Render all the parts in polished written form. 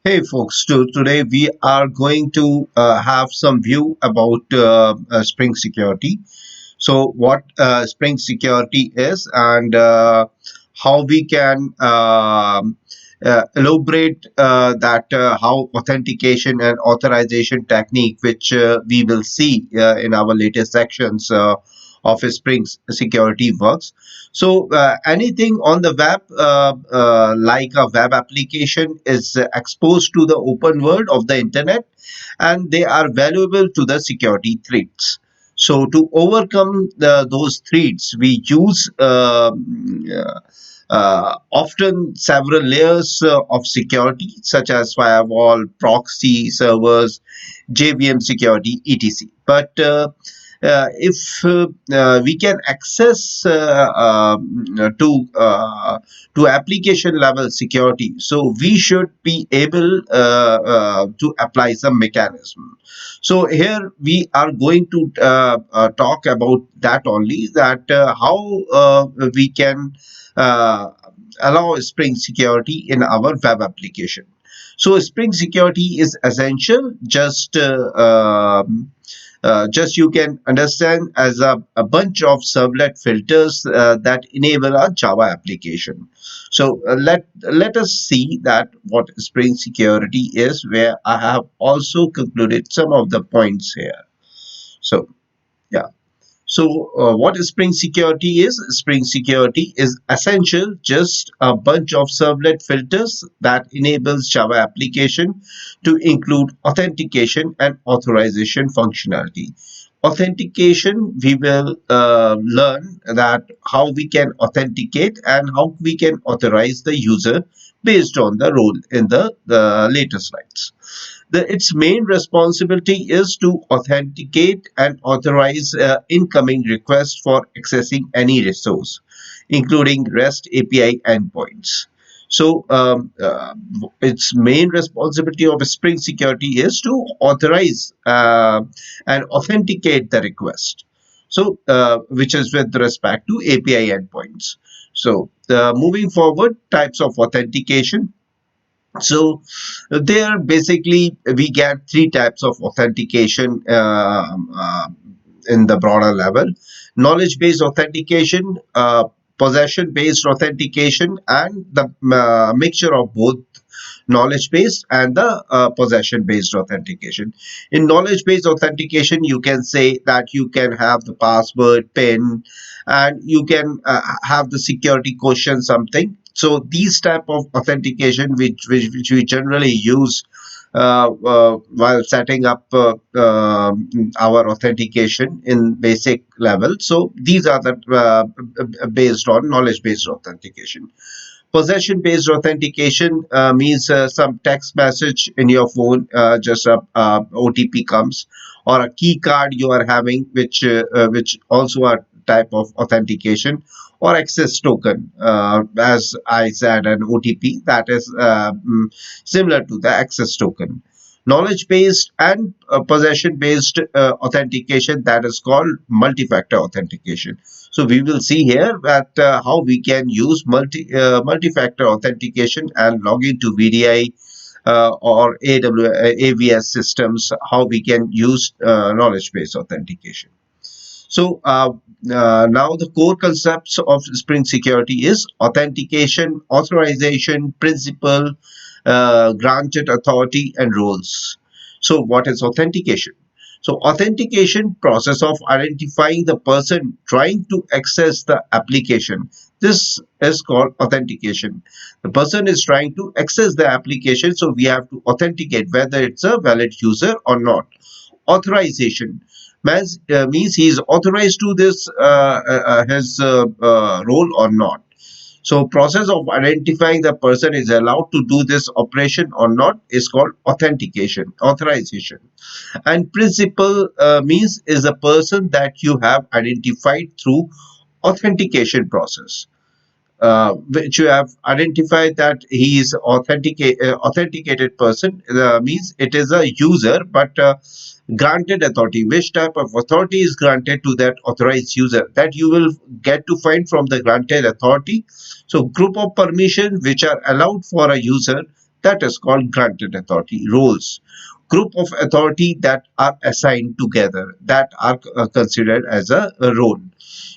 Hey folks, today we are going to have some view about Spring Security. So, what Spring Security is and how we can elaborate that how authentication and authorization technique, which we will see in our latest sections of Spring Security works. So, anything on the web, like a web application, is exposed to the open world of the internet, and they are valuable to the security threats. So to overcome those threats, we use often several layers of security, such as firewall, proxy servers, JVM security, etc. But if we can access to application level security, so we should be able to apply some mechanism. So here we are going to talk about that only, that how we can uh, allow Spring Security in our web application. So Spring Security is essential. Just you can understand as a bunch of servlet filters that enable a Java application. So let us see that what Spring Security is, where I have also concluded some of the points here. So yeah. So, what Spring Security is? Spring Security is essential, just a bunch of servlet filters that enables Java application to include authentication and authorization functionality. Authentication, we will learn that how we can authenticate and how we can authorize the user based on the role in the later slides. Its main responsibility is to authenticate and authorize incoming requests for accessing any resource, including REST API endpoints. So, its main responsibility of Spring Security is to authorize and authenticate the request. So, which is with respect to API endpoints. So, moving forward, types of authentication. So there basically we get three types of authentication in the broader level: knowledge-based authentication, possession-based authentication, and the mixture of both knowledge-based and the possession-based authentication. In knowledge-based authentication, you can say that you can have the password, PIN, and you can have the security question something. So these type of authentication, which we generally use while setting up our authentication in basic level. So these are the based on knowledge based authentication. Possession based authentication means some text message in your phone, just a OTP comes, or a key card you are having, which also are type of authentication, or access token. As I said, an OTP that is similar to the access token. Knowledge based and possession based authentication, that is called multi-factor authentication. So we will see here that how we can use multi-factor authentication and log into VDI or AWS systems, how we can use knowledge-based authentication. So now the core concepts of Spring Security is authentication, authorization, principal, granted authority, and roles. So what is authentication? So authentication process of identifying the person trying to access the application. This is called authentication. The person is trying to access the application, so we have to authenticate whether it's a valid user or not. Authorization means he is authorized to this his role or not. So process of identifying the person is allowed to do this operation or not is called authentication, authorization. And principal means is a person that you have identified through authentication process, which you have identified that he is authenticated person, means it is a user, but granted authority. Which type of authority is granted to that authorized user, that you will get to find from the granted authority. So group of permission which are allowed for a user, That is called granted authority. Roles, group of authority that are assigned together, that are considered as a role.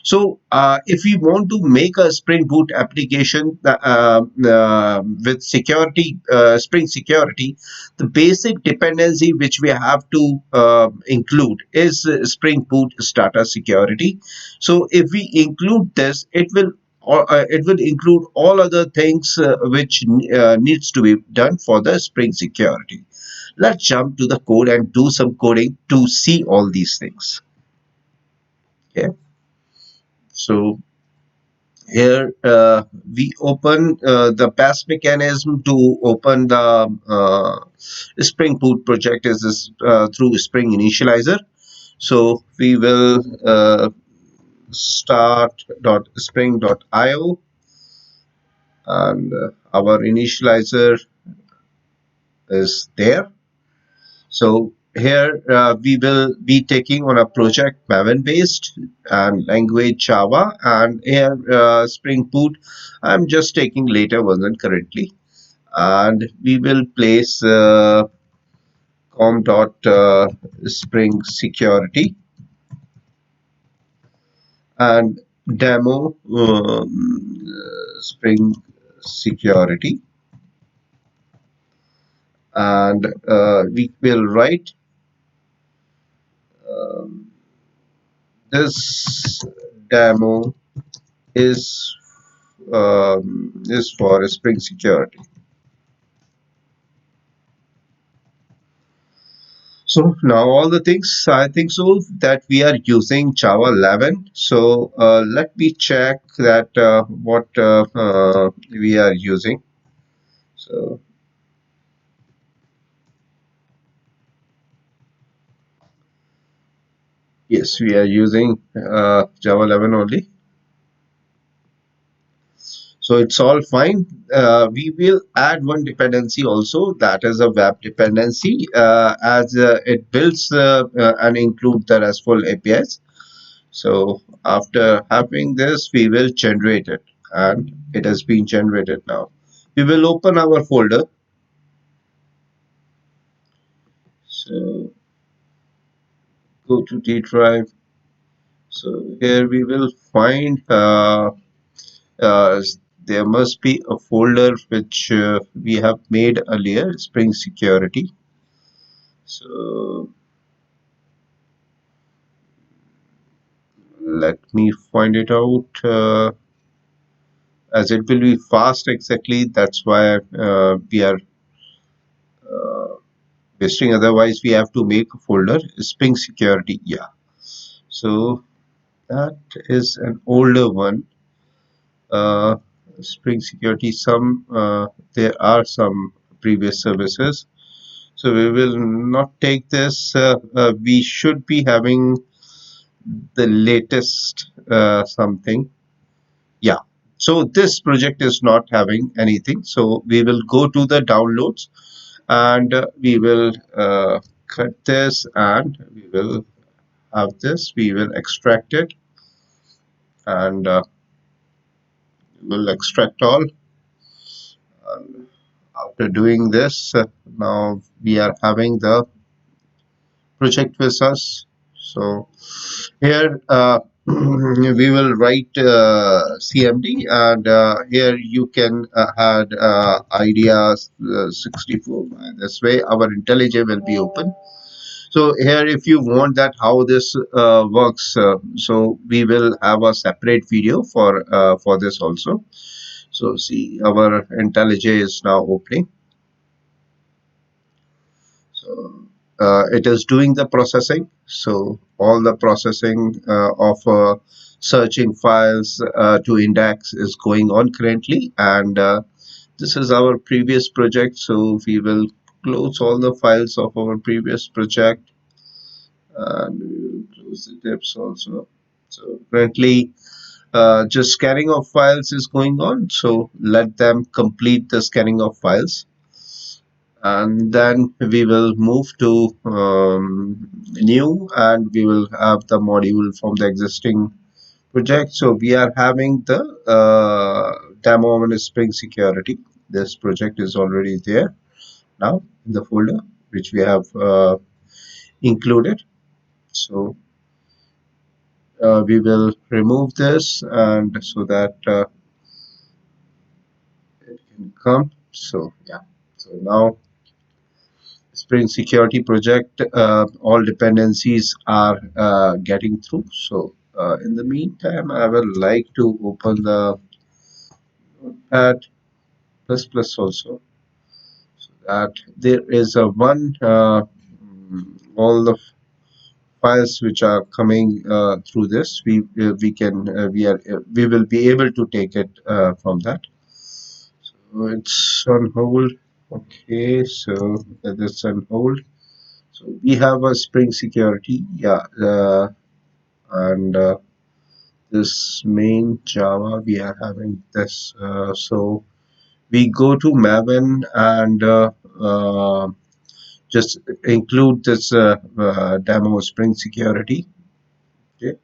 So, if we want to make a Spring Boot application with security, Spring security, the basic dependency which we have to include is Spring Boot starter security. So, if we include this, it will include all other things which needs to be done for the Spring security. Let's jump to the code and do some coding to see all these things. Okay. So here we open the pass mechanism to open the Spring Boot project is this, through Spring Initializer. So we will start.spring.io, and our initializer is there. So here we will be taking on a project Maven based and language Java, and here Spring Boot. I'm just taking later version currently, and we will place com dot Spring security and demo Spring security, and we will write this demo is is for Spring Security. So now all the things I think so that we are using Java 11. So let me check that what we are using. So yes, we are using Java 11 only. So it's all fine. We will add one dependency also, that is a web dependency, as it builds and include the RESTful APIs. So after having this, we will generate it, and it has been generated now. We will open our folder. So go to D drive. So here we will find uh, there must be a folder which we have made earlier, Spring Security. So let me find it out. As it will be fast exactly, that's why we are wasting. Otherwise, we have to make a folder Spring Security. Yeah. So that is an older one. Uh, Spring Security. Some there are some previous services. So we will not take this. We should be having the latest something. Yeah. So this project is not having anything. So we will go to the downloads, and we will cut this, and we will have this. We will extract it, and we'll extract all. After doing this, now we are having the project with us. So here we will write CMD, and here you can add ideas 64. This way our IntelliJ will be open. So here if you want that how this works, so we will have a separate video for this also. So see, our IntelliJ is now opening. So it is doing the processing. So all the processing of searching files to index is going on currently, and this is our previous project. So we will close all the files of our previous project, and we will close the dips also. So currently just scanning of files is going on. So let them complete the scanning of files, and then we will move to new, and we will have the module from the existing project. So we are having the demo on Spring Security. this project is already there now in the folder which we have included. So we will remove this and so that it can come. So yeah. So now Spring Security project, all dependencies are getting through. So in the meantime, I would like to open the Notepad plus plus also, so that there is a one all the files which are coming through this. We can we will be able to take it from that. So it's on hold. Okay, so that's on hold. So we have a Spring Security, yeah, and this main Java we are having this. So we go to Maven and just include this demo Spring Security. Okay.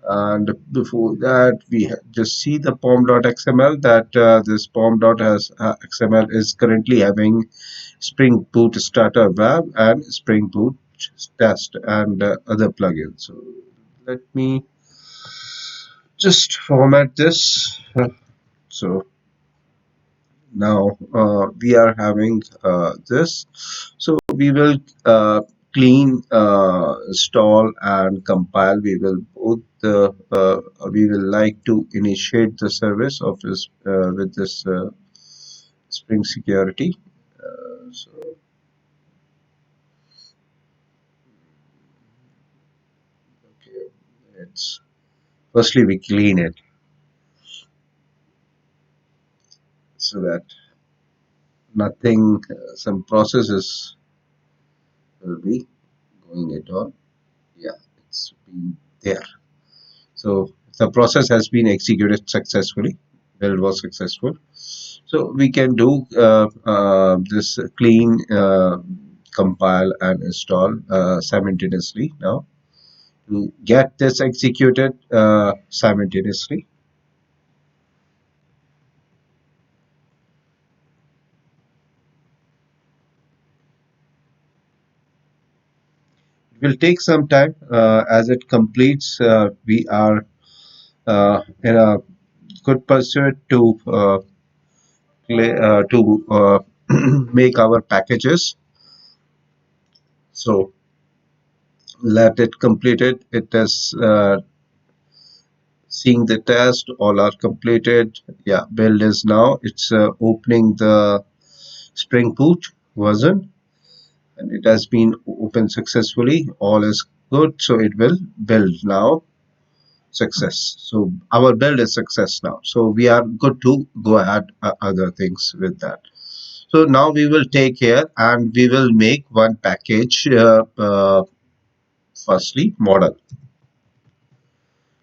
And before that, we just see the pom.xml that this pom.xml is currently having Spring Boot Starter Web and Spring Boot Test and other plugins. So let me just format this. So now we are having this. So we will clean, install, and compile. We will both we will like to initiate the service of this with this Spring Security. So okay, it's firstly we clean it so that nothing, some processes will be going it on. Yeah, it's been there. So the process has been executed successfully. Build was successful. So we can do this clean, compile, and install simultaneously now. To get this executed simultaneously, it will take some time. As it completes, we are in a good pursuit to make our packages. So let it completed. It is seeing the test. All are completed. Yeah, build is now. It's opening the Spring Boot version, and it has been opened successfully. All is good. So it will build now. Success. So our build is success now. So we are good to go ahead other things with that. So now we will take care and we will make one package. Firstly, model.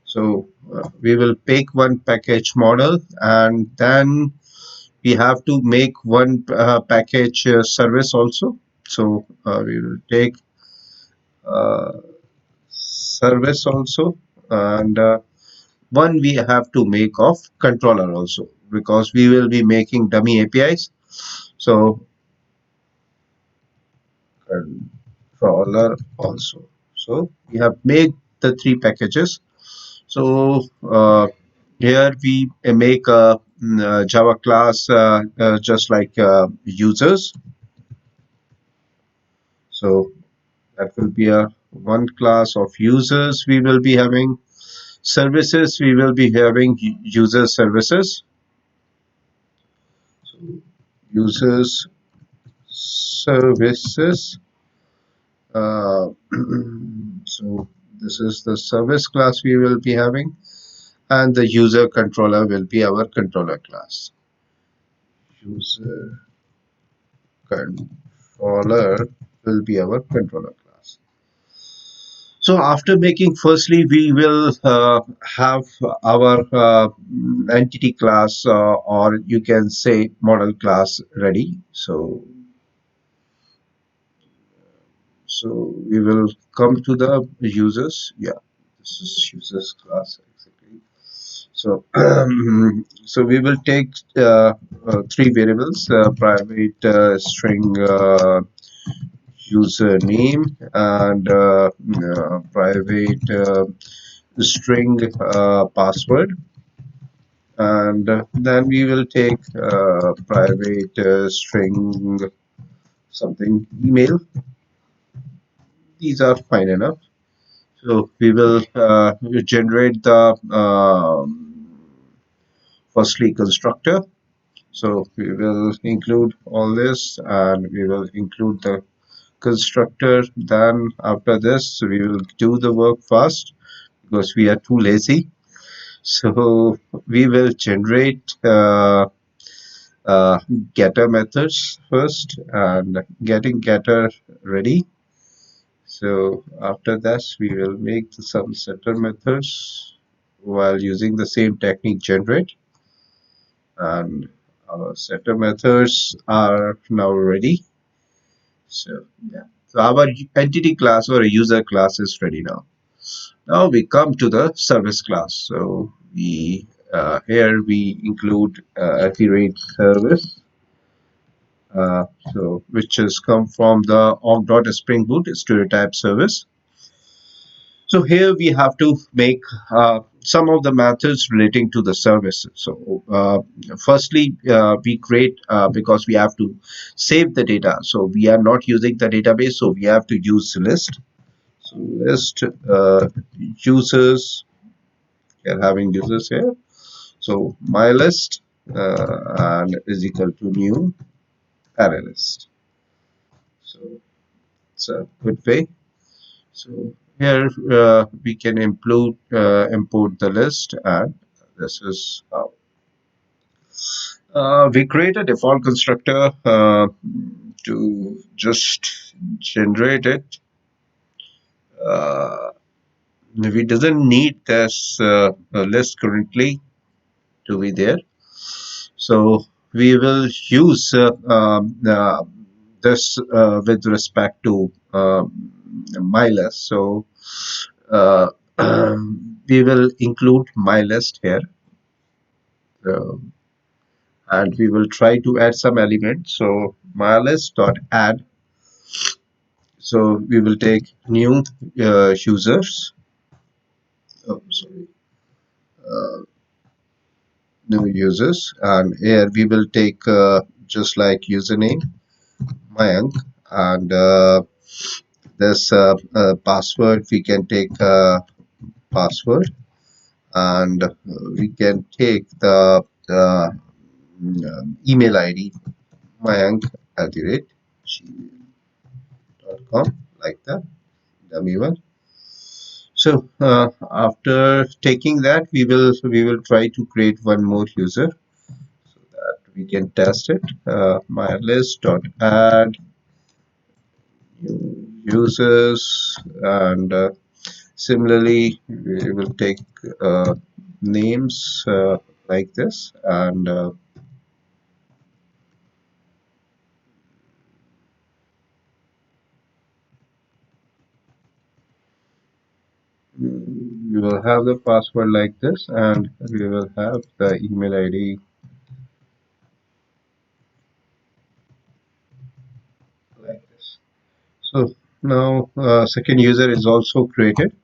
So we will pick one package model and then we have to make one package service also. So we will take uh, service also and one we have to make of controller also because we will be making dummy APIs. So controller also. So we have made the three packages. So here we make a Java class just like users. So that will be a one class of users. We will be having services. We will be having user services. So users services. Uh, so this is the service class we will be having, and the user controller will be our controller class. User controller will be our controller class. So after making, firstly, we will have our entity class or you can say model class ready. So we will come to the users. Yeah, this is users class exactly. So so we will take three variables: private string username and private string password, and then we will take private string something email. These are fine enough. So we will generate the firstly constructor. So we will include all this and we will include the constructor. Then after this, we will do the work fast because we are too lazy. So we will generate uh, getter methods first and getting getter ready. So after that, we will make some setter methods while using the same technique generate, and our setter methods are now ready. So yeah, so our entity class or a user class is ready now. Now we come to the service class. So we here we include affiliate service. So which has come from the org.spring boot stereotype service. So here we have to make some of the methods relating to the service. So firstly, we create because we have to save the data. So we are not using the database, so we have to use list. So list users, we are having users here. So my list and is equal to new array list. So it's a good way. So here we can import the list, and this is how. We create a default constructor to just generate it. Uh, we doesn't need this list currently to be there. So we will use this with respect to my list. So uh, we will include my list here, uh, and we will try to add some elements. So my list dot add. So we will take new users. Oh, sorry, new users, and here we will take just like username Mayank, and this password we can take password, and we can take the email ID Mayank @gmail.com, like that, dummy one. So after taking that, we will try to create one more user so that we can test it. My list dot add new users, and similarly we will take names like this, and we will have the password like this, and we will have the email ID like this. So now second user is also created.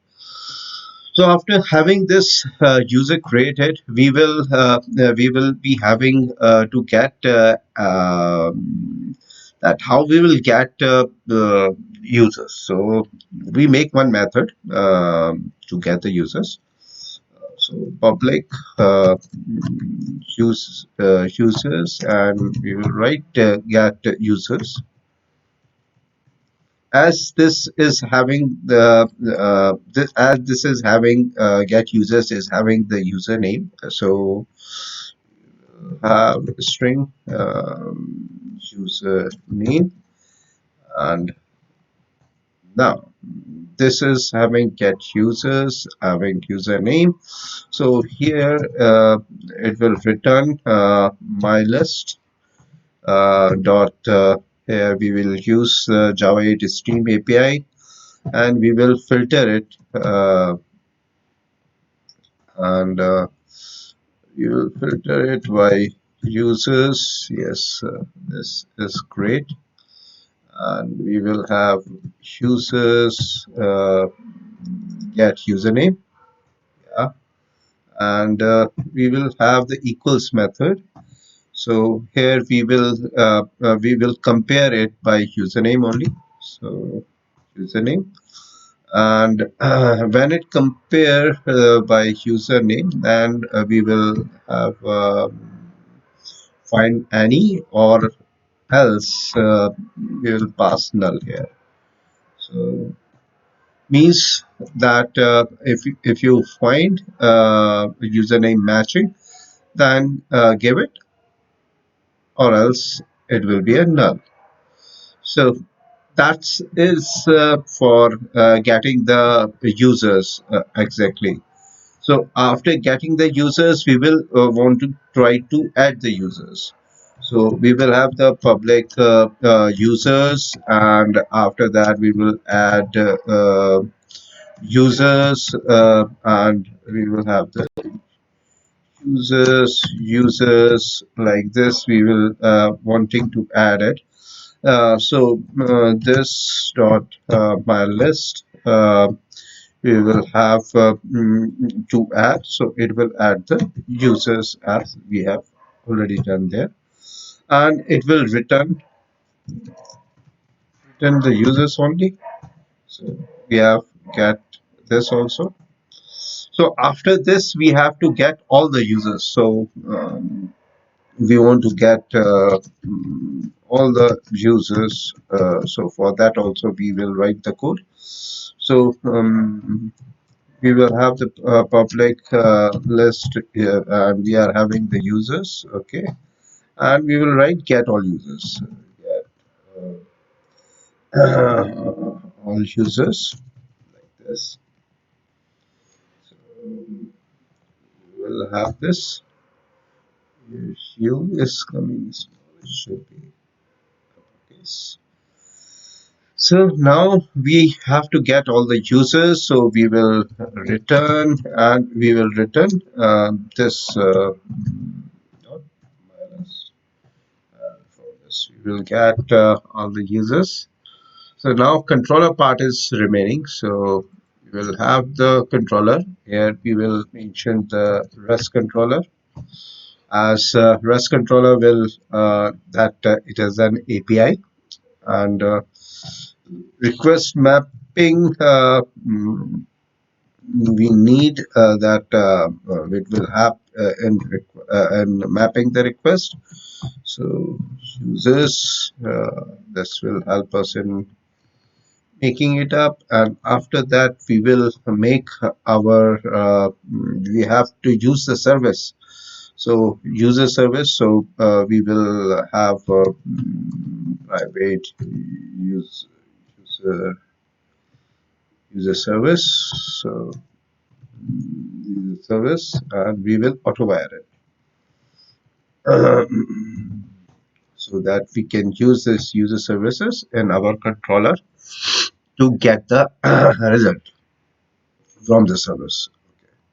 So after having this user created, we will be having to get that how we will get the users. So we make one method to get the users. So public users, and we will write get users. As this is having the as this is having get users is having the username, so have string username, and now this is having get users having username. So here it will return my list dot here we will use Java 8 Stream API, and we will filter it and We will filter it by users. Yes, this is great. And we will have users get username. Yeah. And we will have the equals method. So here we will compare it by username only. So username, and when it compare by username, then we will have find any, or else we will pass null here. So means that if you find username matching, then give it, or else it will be a null. So that is for getting the users exactly. So after getting the users, we will want to try to add the users. So we will have the public users, and after that we will add users, and we will have the users like this. We will wanting to add it. This dot my list. We will have to add, so it will add the users as we have already done there, and it will return the users only. So we have get this also. So after this we have to get all the users. So we want to get all the users, so for that also we will write the code. So we will have the public list here, and we are having the users, okay, and we will write get all users. Get all users like this. So we will have this. U is coming small, it should be uppercase. So now we have to get all the users, so we will return, and we will return this dot minus. For this we will get all the users. So now controller part is remaining. So we will have the controller. Here we will mention the REST controller, as REST controller will that it is an API, and request mapping, we need that it will have in mapping the request. So users, this will help us in making it up, and after that we will make our we have to use the service. So user service, so we will have private user user service. So user service, and we will auto wire it. So that we can use this user services in our controller to get the result from the service.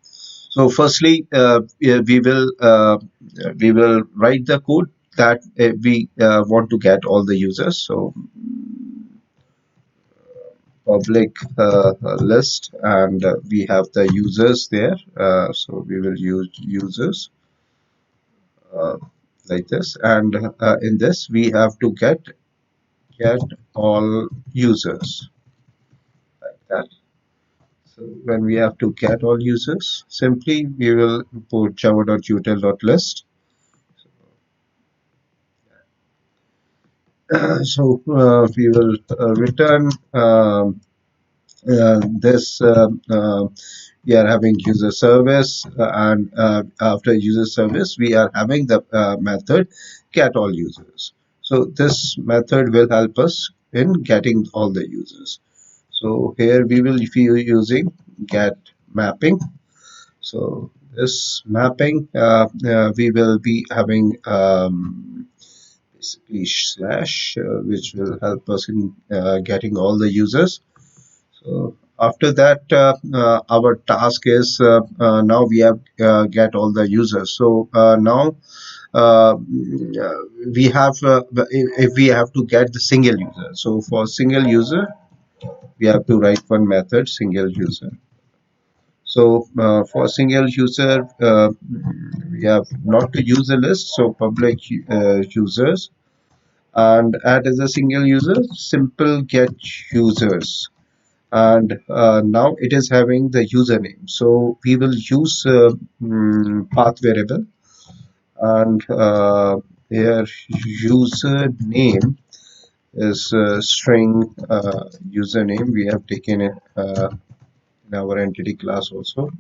So firstly, we will write the code that we want to get all the users. So public list, and we have the users there. So we will use users uh, like this, and in this we have to get all users like that. So when we have to get all users, simply we will import java.util.list. So we will return this. We are having user service, and after user service we are having the method get all users. So this method will help us in getting all the users. So here we will be using get mapping. So this mapping, we will be having basically slash, which will help us in getting all the users. So After that, our task is now we have get all the users. So now uh, we have if we have to get the single user. So for single user, we have to write one method single user. So for single user, we have not to use a list. So public users and add as a single user, simple get users. And now it is having the username. So we will use path variable and here username is string username. We have taken it in our entity class also.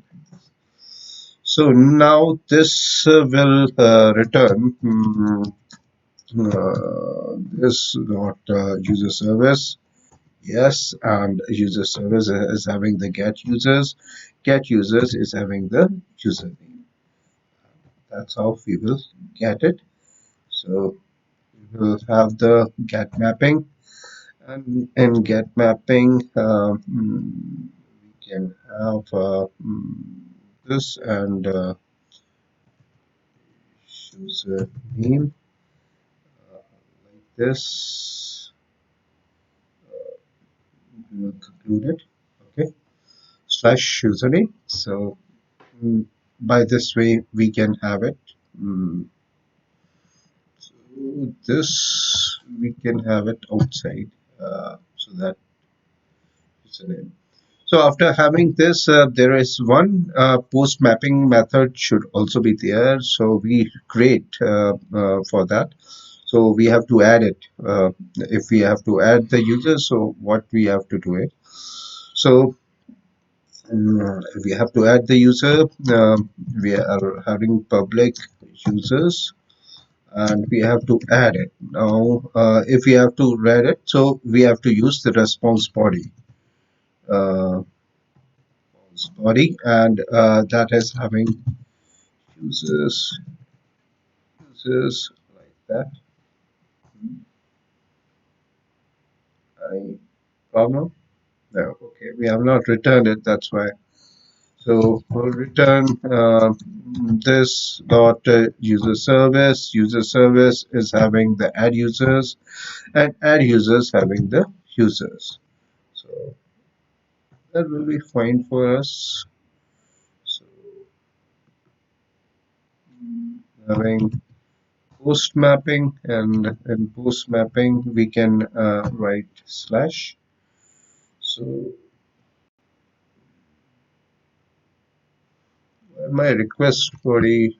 So now this will return this not user service. Yes, and user service is having the get users is having the username. That's how we will get it. So we will have the get mapping, and in get mapping, we can have this and user name like this. We will conclude it. Okay, slash username. So by this way, we can have it. Mm, so this we can have it outside. So that username. So after having this, there is one post mapping method should also be there. So we create for that. So we have to add it. If we have to add the user, so what we have to do it. So we have to add the user. We are having public users and we have to add it. Now, if we have to add it, so we have to use the response body. Uh, Body and that is having users users like that. Any problem? No. Okay, we have not returned it. That's why. So we'll return this dot user service. User service is having the add users, and add users having the users. So that will be fine for us. So having post mapping, and in post mapping we can write slash. So my request body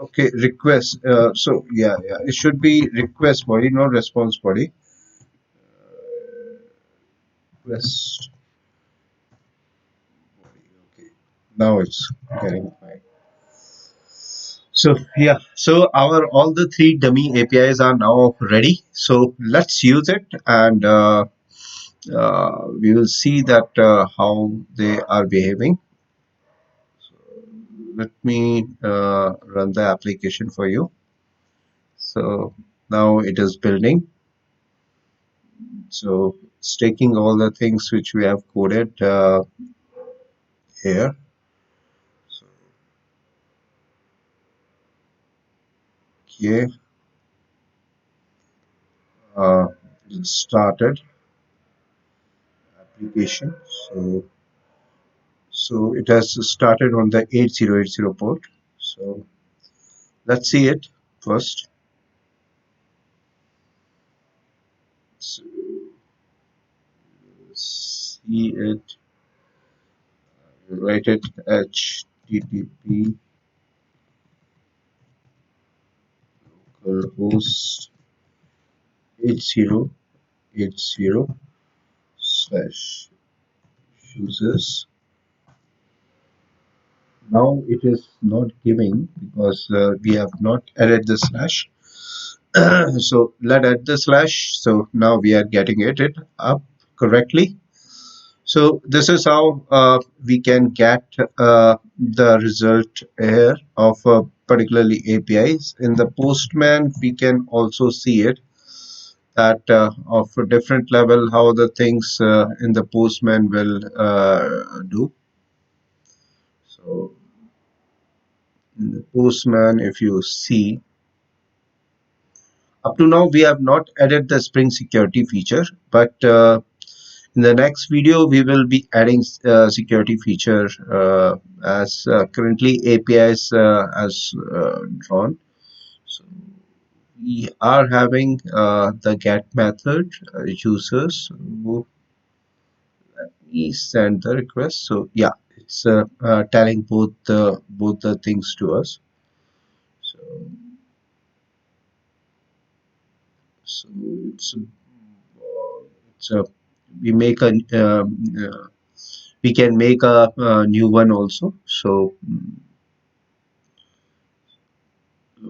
okay, request so yeah, it should be request body, not response body. Request body. Okay, now it's getting fine. So yeah, so our all the three dummy APIs are now ready. So let's use it, and we will see that how they are behaving. Let me run the application for you. So now it is building. So it's taking all the things which we have coded here. So okay, uh, it started application. So it has started on the 8080 port. So let's see it first. So see it. Write it HTTP localhost 8080 slash users. Now it is not giving because we have not added the slash. So let add the slash. So now we are getting it up correctly. So this is how we can get the result here of particularly APIs. In the Postman, we can also see it. that of a different level how the things in the postman will do. So in the postman, if you see, up to now we have not added the Spring security feature, but in the next video we will be adding security feature as currently APIs as drawn. So we are having the get method users who we send the request. So yeah, it's telling both the things to us. So so it's a we make a we can make a new one also. So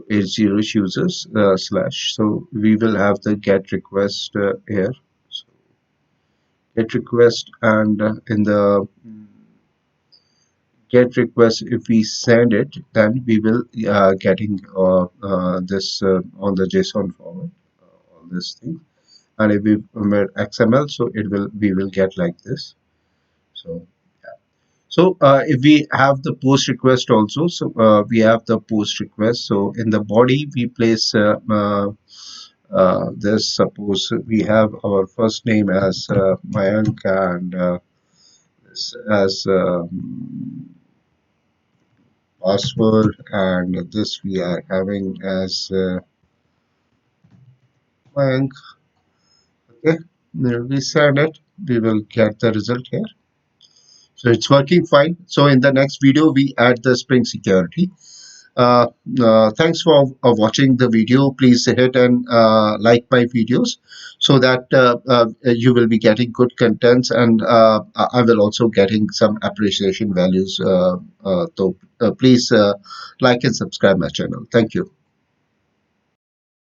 is zero users slash. So we will have the get request here. So get request, and in the get request, if we send it, then we will getting this on the JSON format, all this thing. And if we XML, so it will we will get like this. So so if we have the post request also, so we have the post request. So in the body we place this. Suppose we have our first name as Mayank, and this as password, and this we are having as Mayank. Okay, then we send it. We will get the result here. So it's working fine. So in the next video we add the Spring security. Uh, Thanks for watching the video. Please hit and like my videos so that you will be getting good contents, and I will also getting some appreciation values. So please like and subscribe my channel. Thank you.